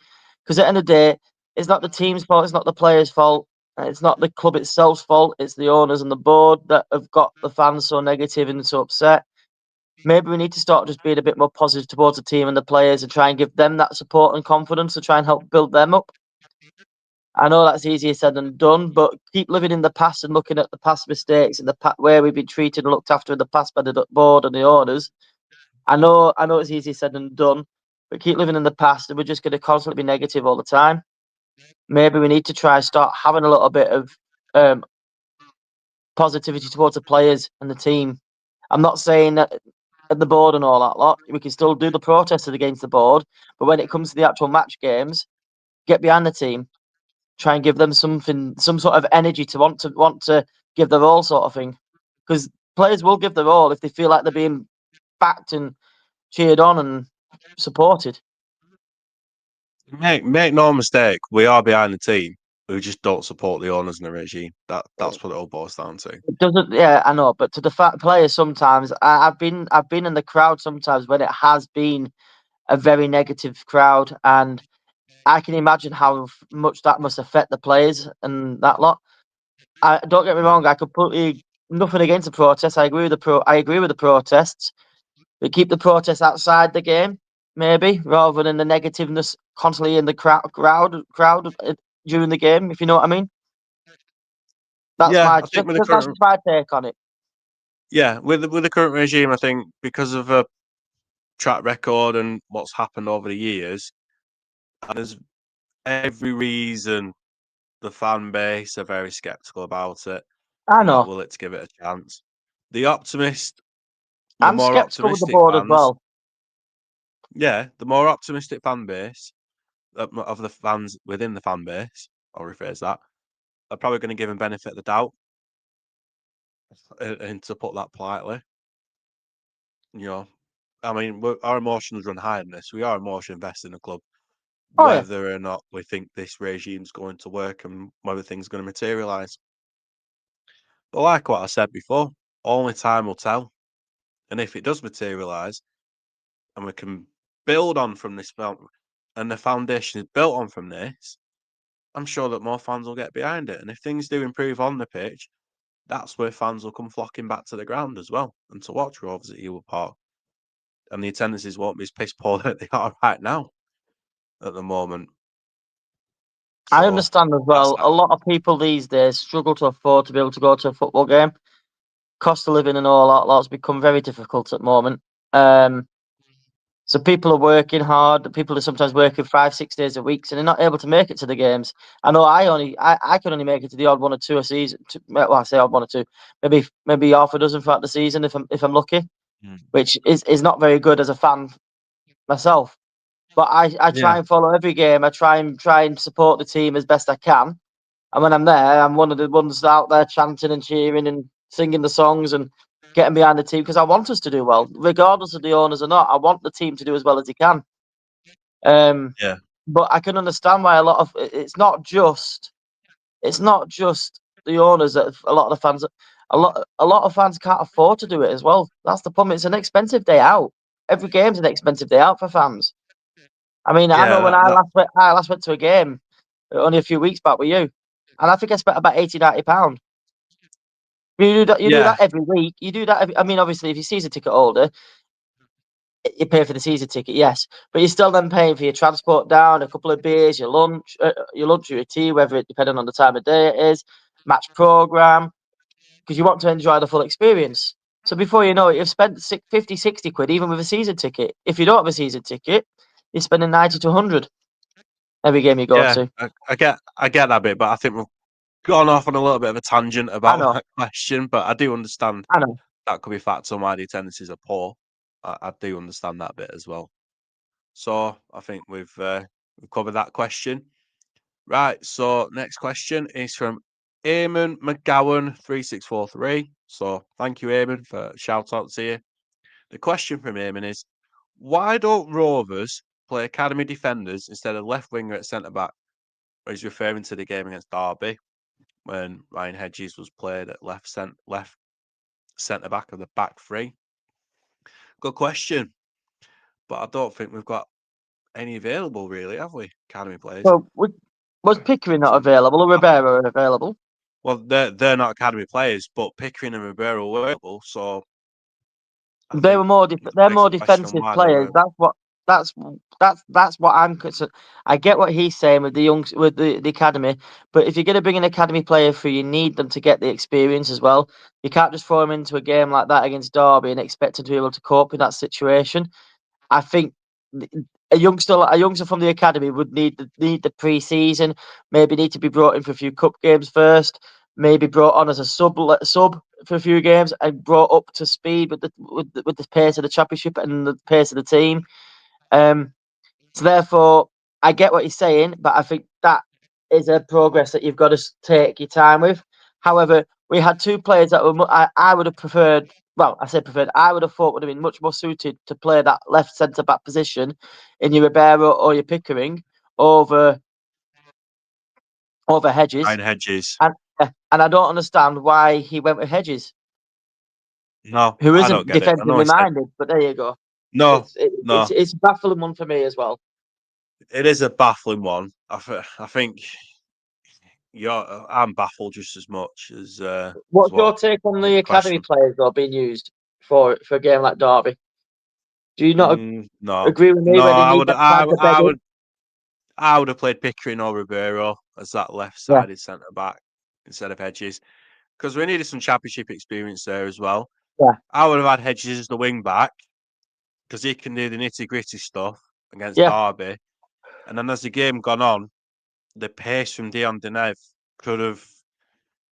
Because at the end of the day, it's not the team's fault, it's not the players' fault, it's not the club itself's fault, it's the owners and the board that have got the fans so negative and so upset. Maybe we need to start just being a bit more positive towards the team and the players and try and give them that support and confidence to try and help build them up. I know that's easier said than done, but keep living in the past and looking at the past mistakes and where we've been treated and looked after in the past by the board and the owners. I know it's easier said than done, but keep living in the past and we're just going to constantly be negative all the time. Maybe we need to try and start having a little bit of positivity towards the players and the team. I'm not saying that at the board and all that lot, we can still do the protested against the board, but when it comes to the actual match games, get behind the team, try and give them some sort of energy to want to give their all, sort of thing. Because players will give their all if they feel like they're being backed and cheered on and supported. Make no mistake, we are behind the team. We just don't support the owners and the regime. That's what it all boils down to. It doesn't, yeah, I know, but to the players sometimes, I've been in the crowd sometimes when it has been a very negative crowd, and I can imagine how much that must affect the players and that lot. Don't get me wrong, I completely nothing against the protests. I agree with the protests, but keep the protests outside the game, maybe, rather than the negativeness constantly in the crowd during the game. If you know what I mean. Yeah, I think with the That's current just my take on it. Yeah, with the current regime, I think because of a track record and what's happened over the years, and there's every reason the fan base are very skeptical about it. I They're not know. willing to give it a chance. The I'm more skeptical with the optimistic board as fans, well. yeah, the more optimistic fan base of the fans within the fan base, I'll rephrase that, are probably going to give him benefit of the doubt. And to put that politely, you know, I mean, our emotions run high in this. We are emotion invested in the club, Oh yeah, whether or not we think this regime's going to work and whether things are going to materialise. But like what I said before, only time will tell. And if it does materialise and we can build on from this film and the foundation is built on from this, I'm sure that more fans will get behind it. And if things do improve on the pitch, that's where fans will come flocking back to the ground as well and to watch Rovers at Ewood Park. And the attendances won't be as piss poor that they are right now at the moment. I So understand as that's well. that. A lot of people these days struggle to afford to be able to go to a football game. Cost of living and all that's become very difficult at the moment. Um, so people are working hard. People are sometimes working 5, 6 days a week, so they're not able to make it to the games. I know I can only make it to the odd one or two a season. Well, I say odd one or two, maybe half a dozen throughout the season if I'm lucky, Mm. which is not very good as a fan myself. But I try Yeah, and follow every game. I try and support the team as best I can. And when I'm there, I'm one of the ones out there chanting and cheering and singing the songs and getting behind the team because I want us to do well, regardless of the owners or not. I want the team to do as well as he can. Um, yeah, but I can understand why a lot of it's not just the owners that a lot of the fans a lot of fans can't afford to do it as well. That's the problem. It's an expensive day out. Every game's an expensive day out for fans. I mean, I yeah. know when I last went to a game only a few weeks back with you, and I think I spent about 80, 90 pound. You do that. You do Yeah, that every week. You do that. I mean, obviously, if you're season ticket holder, you pay for the season ticket, yes, but you're still then paying for your transport down, a couple of beers, your lunch or your tea, whether it depending on the time of day it is, match program, because you want to enjoy the full experience. So before you know it, you've spent 50, 60 quid even with a season ticket. If you don't have a season ticket, you're spending 90 to 100 every game you go yeah. to. I get that bit, but I think we've gone off on a little bit of a tangent I about know, that question. But I do understand I know. that could be facts on why the attendances are poor. I do understand that bit as well. So I think we've covered that question. Right. So next question is from Eamon McGowan 3643. So thank you, Eamon, for shout out to you. The question from Eamon is, why don't Rovers play academy defenders instead of left winger at centre back? He's referring to the game against Derby when Ryan Hedges was played at left centre back of the back three. Good question, but I don't think we've got any available really, have we? Academy players. Well, was Pickering not So available or uh, Ribeiro available? well, they're not academy players, but Pickering and Ribeiro were available. So I They were think more. it They're begs more the question defensive why they players. were. That's that's what I'm concerned. I get what he's saying with the academy, but if you're going to bring an academy player through, you need them to get the experience as well. You can't just throw them into a game like that against Derby and expect them to be able to cope with that situation. I think a youngster from the academy would need the pre-season, maybe need to be brought in for a few cup games first, maybe brought on as a sub for a few games and brought up to speed with the pace of the championship and the pace of the team. Um, so therefore, I get what he's saying, but I think that is a progress that you've got to take your time with. However, we had two players that I would have preferred. Well, I say preferred. I would have thought would have been much more suited to play that left centre back position in your Ribeiro or your Pickering over Hedges, Ryan Hedges. and I don't understand why he went with Hedges, No, who I don't isn't get it. I know defensively he said minded. But there you go. no, It's it, it's no. it's a baffling one for me as well. It is a baffling one. I think I'm baffled just as much as What's what your take on I think the the academy question. players though being used for a game like Derby? Do you not No, agree with me no. where they need that time to bed in? I would have played Pickering or Ribeiro as that Yeah, left-sided centre back instead of Hedges because we needed some championship experience there as well. Yeah. I would have had Hedges as the wing back because he can do the nitty gritty stuff against Yeah. Derby. And then as the game gone on, the pace from Dion Deneuve could have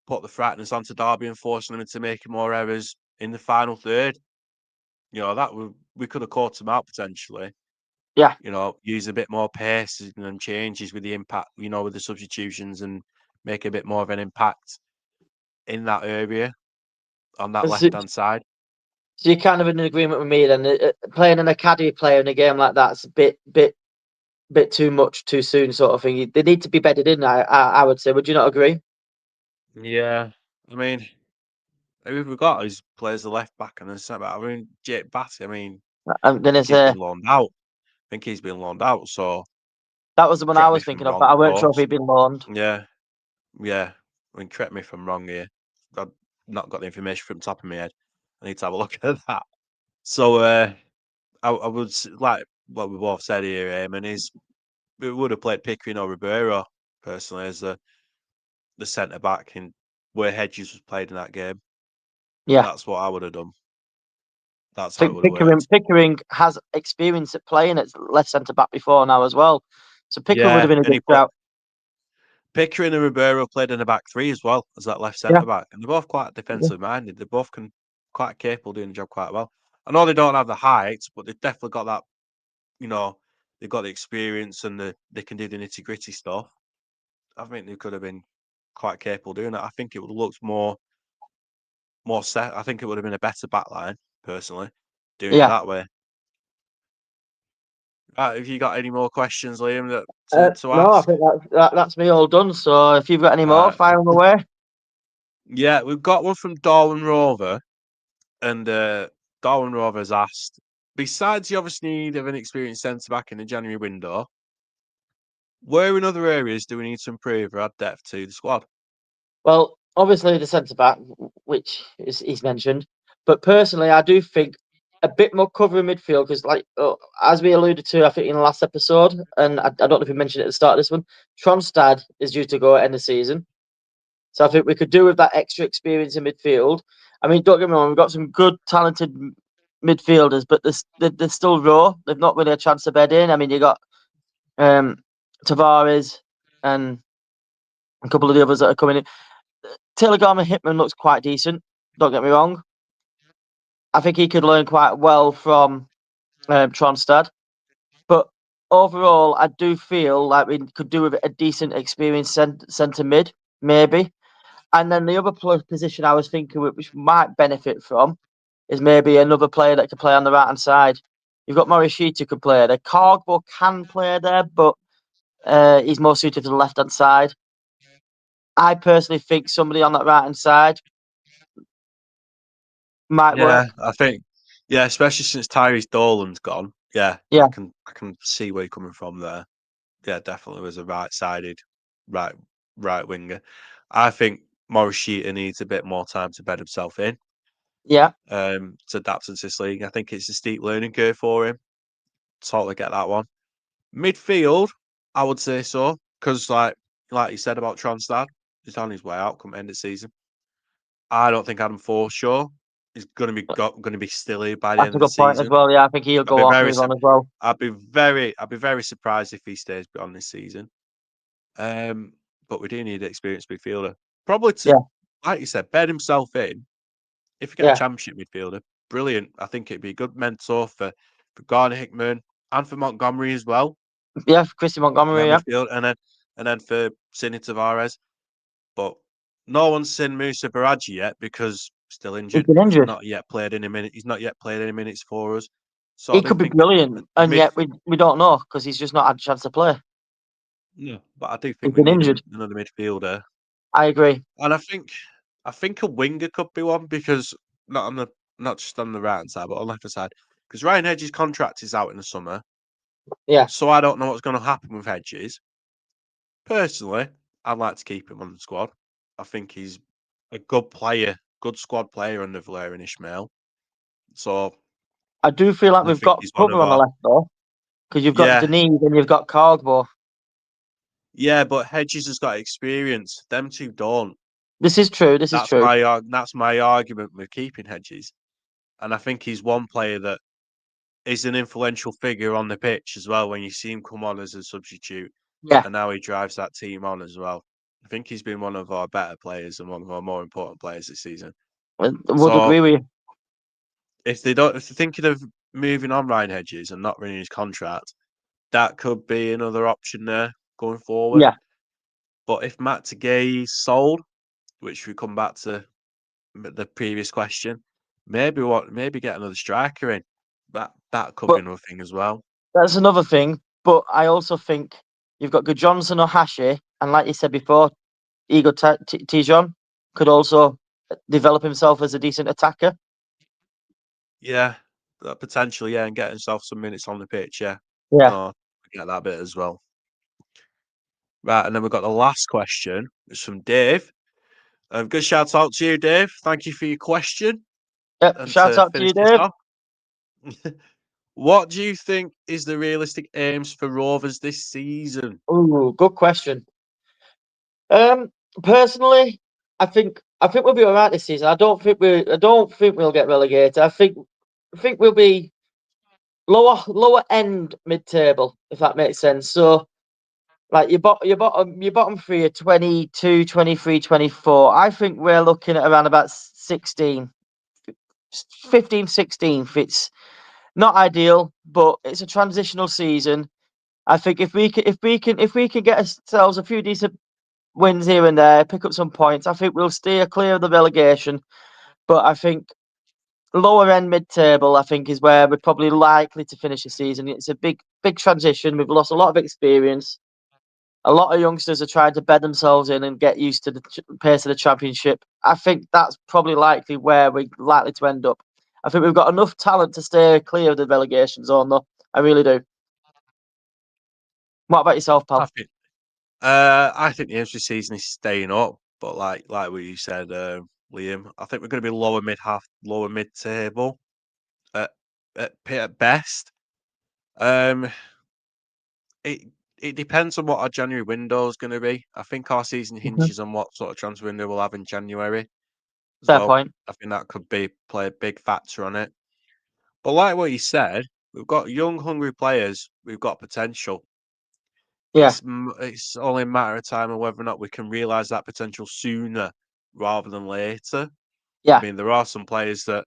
put the frightness onto Derby and forcing them into making more errors in the final third. That we could have caught them out potentially. Yeah. Use a bit more pace and changes with the impact, with the substitutions and make a bit more of an impact in that area on that So, left-hand side. so you're kind of in agreement with me then. Playing an academy player in a game like that's a bit too much too soon, sort of thing. They need to be bedded in. I would say. Would you not agree? Yeah, I mean, who we've got is plays the left back and the centre back. I mean, Jake Batty. I mean, I'm I gonna think he's say been loaned out. So that was the one I correct me was if I'm thinking of, wrong, but I of weren't sure if course. he'd been loaned. Yeah, yeah. I mean, correct me if I'm wrong here. I've not got the information from the top of my head. I need to have a look at that. So, I would like what we both said here, Eamon, is we would have played Pickering or Ribeiro personally as the centre back in where Hedges was played in that game. Yeah. That's what I would have done. That's how it would have Pickering worked. Pickering has experience at playing at left centre back before now as well. So Pickering would have Yeah, been a and good shout. Pickering and Ribeiro played in the back three as well as that left Yeah. centre back, and they're both quite defensive minded. They both can quite capable of doing the job quite well. I know they don't have the height, but they've definitely got that. You know, they've got the experience and they can do the nitty gritty stuff. I think they could have been quite capable of doing that. I think it would have looked more set. I think it would have been a better backline personally doing it Yeah. that way. Have you got any more questions, Liam, to No, I ask? think that's me all done. So if you've got any more, Uh, fire them away. yeah, we've got one from Darwin Rover, and Darwin Rover has asked, besides the obvious need of an experienced centre back in the January window, where in other areas do we need to improve or add depth to the squad? Well, obviously the centre back, which is he's mentioned, but personally, I do think a bit more cover in midfield because, like as we alluded to, I think in the last episode, and I don't know if we mentioned it at the start of this one, Tronstad is due to go at end of season, so I think we could do with that extra experience in midfield. I mean, don't get me wrong, we've got some good, talented midfielders, but they're still raw. They've not really a chance to bed in. I mean, you got um, Tavares and a couple of the others that are coming in. Telegram Hitman looks quite decent. Don't get me wrong. I think he could learn quite well from Tronstad. But overall, I do feel like we could do with a decent experienced centre mid, maybe. And then the other position I was thinking which might benefit from is maybe another player that could play on the right hand side. You've got Morishita could play there. Cargbo can play there, but he's more suited to the left hand side. I personally think somebody on that right hand side might Yeah, work. I think, yeah, especially since Tyrese Dolan's gone. Yeah, Yeah, I can see where you're coming from there. Yeah, definitely was a right-sided, right right winger. I think Morishita needs a bit more time to bed himself in, yeah, to adapt into this league. I think it's a steep learning curve for him. Totally get that one. Midfield, I would say so, because like you said about Tronstad, he's on his way out come end of season. I don't think Adam Forshaw is going to be still here by the that's end a of the good point as season. well. Yeah, I think he'll I'd be go on, very move sur- on as well. I'd be very surprised if he stays beyond this season. But we do need an experienced midfielder, probably to, Yeah, like you said, bed himself in. If you get a yeah, championship midfielder, brilliant. I think it'd be a good mentor for Garner Hickman and for Montgomery as well. yeah. Christy In Montgomery. that Yeah, midfield, and then for Cine Tavares. But no one's seen Musa Baraji yet because still he's injured. been He's injured. not yet played any minute. He's not yet played any minutes for us. So I He do could be think brilliant, a and mid. yet we don't know because he's just not had a chance to play. Yeah, but I do He's think we been need injured. another midfielder, I agree. and I think a winger could be one because not on the not just on the right hand side, but on the left hand side. Because Ryan Hedges' contract is out in the summer, Yeah, so I don't know what's going to happen with Hedges. Personally, I'd like to keep him on the squad. I think he's a good player, good squad player under Valerian Ishmael. So I do feel like I we've think got he's one cover of on the our. left though, because you've got Yeah, Denise and you've got Cargbo. yeah, but Hedges has got experience. Them two don't. This is true. This is true. That's my argument with keeping Hedges. and I think he's one player that is an influential figure on the pitch as well. When you see him come on as a substitute, Yeah, and now he drives that team on as well. I think he's been one of our better players and one of our more important players this season. I would So agree with you. if they're thinking of moving on Ryan Hedges and not renewing his contract, that could be another option there going forward. Yeah, But if Matt Tagay sold, which we come back to the previous question, maybe get another striker in. That could be but another thing as well. that's another thing. But I also think you've got good Johnson or Hashi, and like you said before, Igor Tijon could also develop himself as a decent attacker. Yeah, potentially, yeah, and get himself some minutes on the pitch. Yeah, Yeah. no, I get that bit as well. Right, and then we've got the last question. It's from Dave. Good shout out to you, Dave. Thank you for your question. Yep. And Shout to out to finish you, this Dave. off, what do you think is the realistic aims for Rovers this season? Ooh, good question. Personally, I think we'll be all right this season. I don't think we'll get relegated. I think we'll be lower end mid table, if that makes sense. So like your bottom three are 22, 23, 24. I think we're looking at around about 16, 15, 16th. It's not ideal, but it's a transitional season. I think if we can get ourselves a few decent wins here and there, pick up some points, I think we'll steer clear of the relegation. But I think lower end mid table, I think, is where we're probably likely to finish the season. It's a big transition. We've lost a lot of experience. A lot of youngsters are trying to bed themselves in and get used to the pace of the championship. I think that's probably likely where we're likely to end up. I think we've got enough talent to stay clear of the relegation zone, though. I really do. What about yourself, I pal? think I think the aim this season is staying up, but like what you said, Liam, I think we're going to be lower mid table at at best. Um, it it depends on what our January window is going to be. I think our season Mhm. hinges on what sort of transfer window we'll have in January as Fair well. point. I think that could play a big factor on it. But like what you said, we've got young, hungry players. We've got potential. Yeah, It's only a matter of time of whether or not we can realise that potential sooner rather than later. I yeah, mean, there are some players that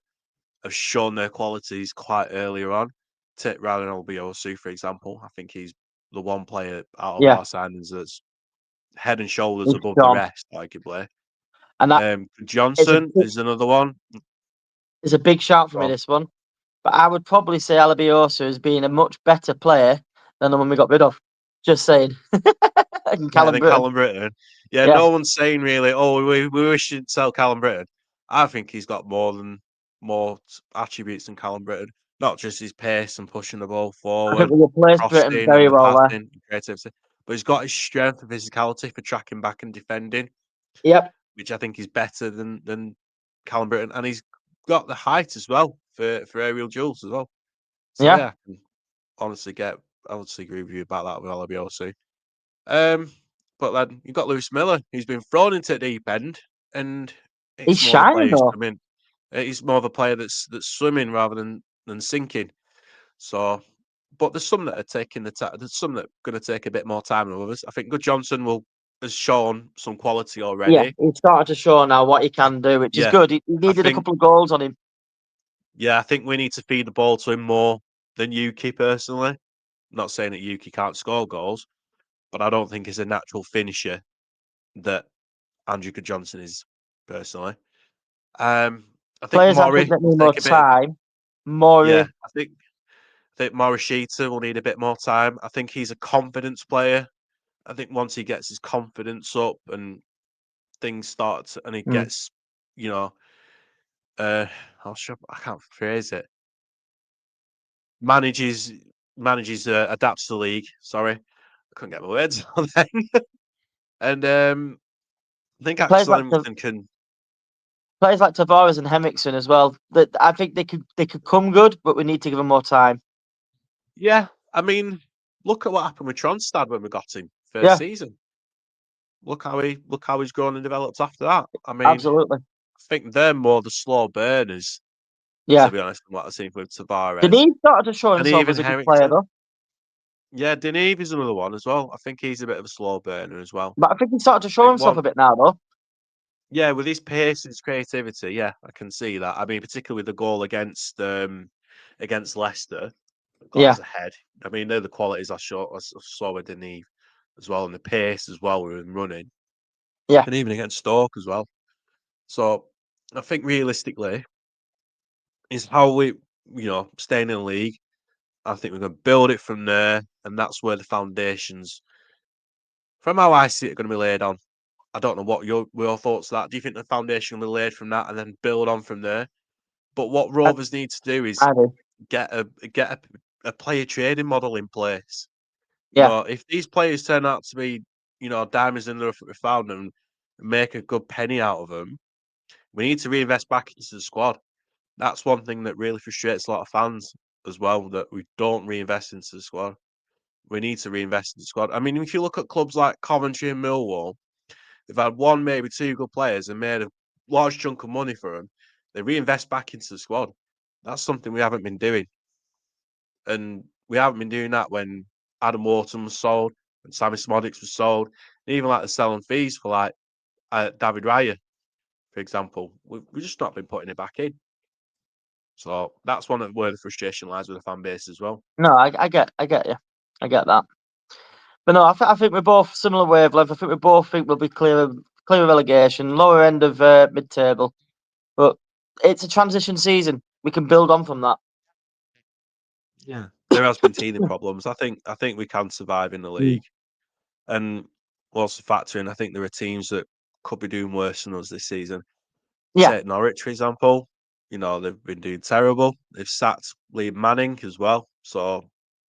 have shown their qualities quite earlier on. Take Ryan Obiosu, for example. I think he's the one player out of yeah. our signings that's head and shoulders It's above the John, rest, arguably. and that it's a Johnson big, is another one. it's a big shout for Go me on. this one. But I would probably say Alabiosa has been a much better player than the one we got rid of. Just saying. And Better Callum than Britton. Callum Britton. Yeah, Yeah, no one's saying really, oh, we wish you'd sell Callum Britton. I think he's got more attributes than Callum Britton. Not just his pace and pushing the ball I think forward, we replaced Britton crossing and very the well there. passing and creativity. But he's got his strength and physicality for tracking back and defending, Yep. which I think is better than Callum Britton. And he's got the height as well for aerial duels as well. So Yeah. yeah, I can honestly agree with you about that with Alabiosu. But then you've got Lewis Miller, who's been thrown into the deep end, and He's it's more of a player shining who's though. swimming. He's more of a player that's swimming rather than sinking. So, but there's some that are taking the time. There's some that are going to take a bit more time than others. I think Good Johnson has shown some quality Yeah, already. he's started to show now what he can do, which is Yeah, good. He I needed a think couple of goals on him. I think we need to feed the ball to him more than Yuki personally. Not saying that Yuki can't score goals, but I don't think he's a natural finisher that Andrew Good Johnson is personally. I think Players I think Maury that will need more take a bit of time. yeah. Maury, I think Morishita will need a bit more time. I think he's a confidence player. I think once he gets his confidence up and things start and he mm, gets, you know, I can't phrase it. Manages adapts to the league. Sorry, I couldn't get my words on then. And I think players Axel like Livingston can. players like Tavares and Hemingson as well. That I think they could come good, but we need to give them more time. Yeah, I mean, look at what happened with Tronstad when we got him first Yeah, season. Look how he's grown and developed after that. I mean, absolutely. I think they're more the slow burners Yeah. to be honest, from what I've seen with Tavares. Denise started to show And himself even as a good player, Harrington. though. Yeah, Deneve is another one as well. I think he's a bit of a slow burner as well. But I think he started to I show think himself one, a bit now, though. yeah, with his pace, his creativity, yeah, I can see that. I mean, particularly with the goal against Leicester, got Yeah. us ahead. I mean, they're the qualities I saw with Deneve as well, and the pace as well with him running, Yeah. and even against Stoke as well. So I think realistically, is how we, staying in the league. I think we're going to build it from there, and that's where the foundations, from how I see it, are going to be laid on. I don't know what your thoughts on that. Do you think the foundation will be laid from that and then build on from there? But what I, Rovers need to do is I do. get a player trading model in place. Yeah. If these players turn out to be, diamonds in the rough that we found and make a good penny out of them, we need to reinvest back into the squad. That's one thing that really frustrates a lot of fans as well, that we don't reinvest into the squad. We need to reinvest in the squad. I mean, if you look at clubs like Coventry and Millwall, they've had one, maybe two good players and made a large chunk of money for them. They reinvest back into the squad. That's something we haven't been doing. And we haven't been doing that when Adam Wharton was sold, when Sammy Smodics was sold, and even like the selling fees for like David Raya, for example. We've just not been putting it back in. So that's one of where the frustration lies with the fan base as well. No, I get you. I get that. But no, I think we're both similar wavelength. I think we both think we'll be clear of relegation, lower end of mid-table. But it's a transition season. We can build on from that. Yeah, there has been teething problems. I think we can survive in the league, and also factoring. I think there are teams that could be doing worse than us this season. Yeah. Take Norwich, for example. They've been doing terrible. They've sacked Lee Manning as well, so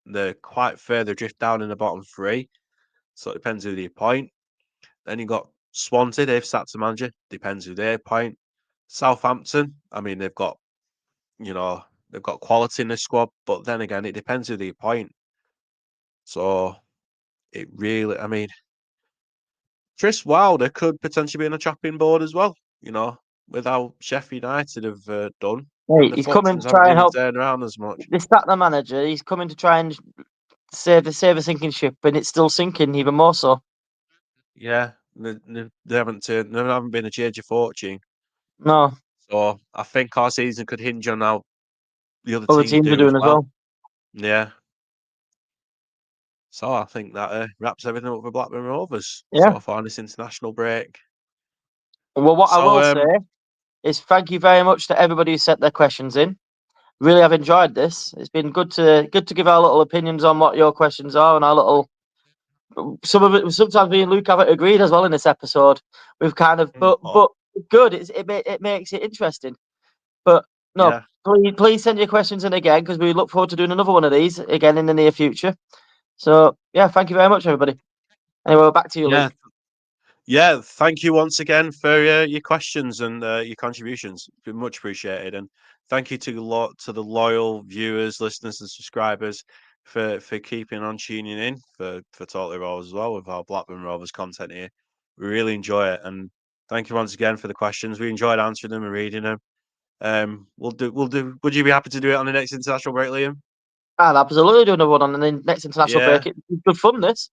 they're quite further drift down in the bottom three. So it depends who they appoint. Then you got Swansea. They've sacked the manager. Depends who they appoint. Southampton. I mean, you know, they've got quality in the squad, but then again, it depends who they appoint. So it really, I mean, Chris Wilder could potentially be on a chopping board as well. With how Sheffield United have done, Hey, and the he's coming fortunes to haven't try and really help. turned around as much. They sacked the manager. He's coming to try and save a sinking ship, and it's still sinking even more so. Yeah, they haven't turned. There haven't been a change of fortune. No, So I think our season could hinge on how the other other teams teams are do as doing as well. well. Yeah. So I think that wraps everything up for Blackburn Rovers Yeah. so far in this international break. Well, what I So will say is thank you very much to everybody who sent their questions in. Really have enjoyed this. It's been good to give our little opinions on what your questions are and our little. Some of it, sometimes me and Luke haven't agreed as well in this episode. We've kind of, but oh, good. It makes it interesting. But no, yeah, please send your questions in again because we look forward to doing another one of these again in the near future. So yeah, thank you very much, everybody. Anyway, back to you, yeah, Luke. yeah. Thank you once again for your questions and your contributions. It's been much appreciated, and thank you to the loyal viewers, listeners, and subscribers for keeping on tuning in for Totally Rovers as well with our Blackburn Rovers content here. We really enjoy it, and thank you once again for the questions. We enjoyed answering them and reading them. We'll do. Would you be happy to do it on the next international break, Liam? I'll absolutely do another one on the next international Yeah, break. It's good fun, this.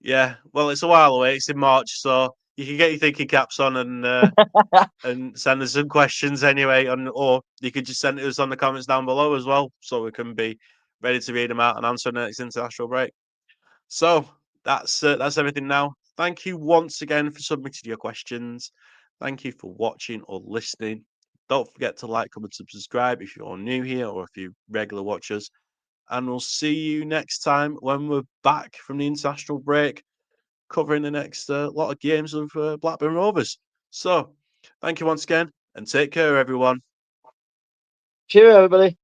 yeah. Well, it's a while away. It's in March, so you can get your thinking caps on and send us some questions anyway, or you could just send it us on the comments down below as well, so we can be ready to read them out and answer the next international break. So that's everything now. Thank you once again for submitting your questions. Thank you for watching or listening. Don't forget to like, comment, subscribe if you're new here or if you're regular watchers. And we'll see you next time when we're back from the international break, covering the next lot of games of Blackburn Rovers. So, thank you once again, and take care, everyone. Cheers, everybody.